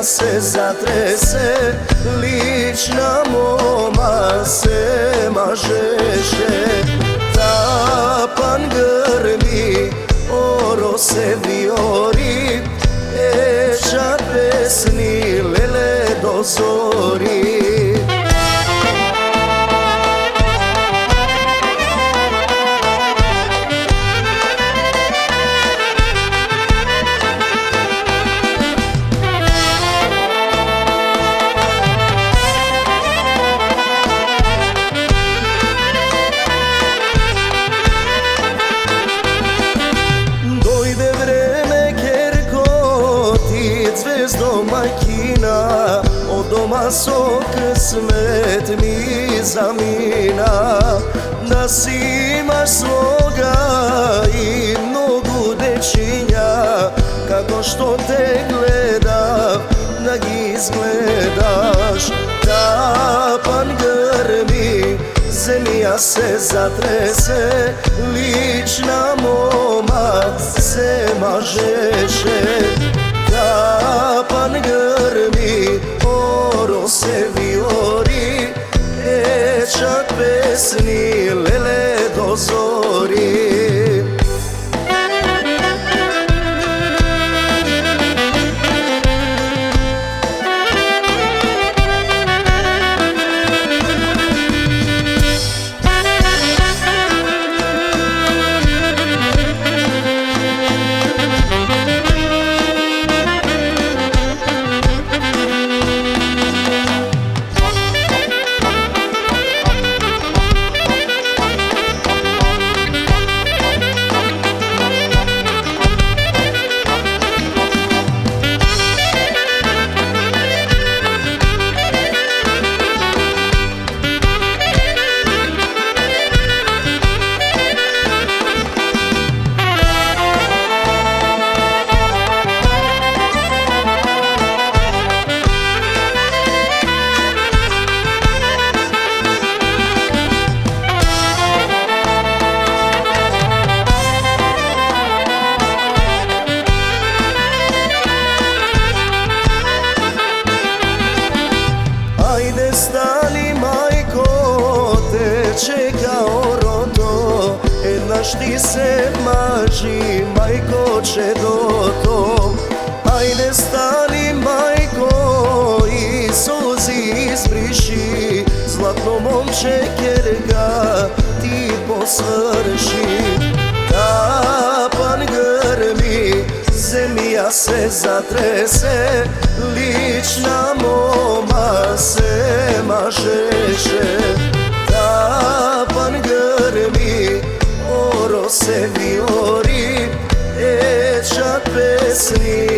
Zemlja se zatrese, lična moma se mažeše. Tapan grmi, oro se viori, eća pesni lele do zori. Zvezdo majkina, od doma sok smet mi zamina. Da si imaš svoga i mnogu dečinja, kako što te gleda, da gi izgledaš. Tapan grmi, zemlja se zatrese, lična moma se mažeše. Tapan grmi, oro se viori, eća pesni lele do zori. Stani majko, te čeka oroto, znaš ti se maži, majko će do to. Ajde stani majko i suzi izbriši, zlatno momče kerga ti posvrši. Tapan grmi, zemlja se zatrese, lična moma se mažeše. Tapan grmi, oro se viori, eća pesni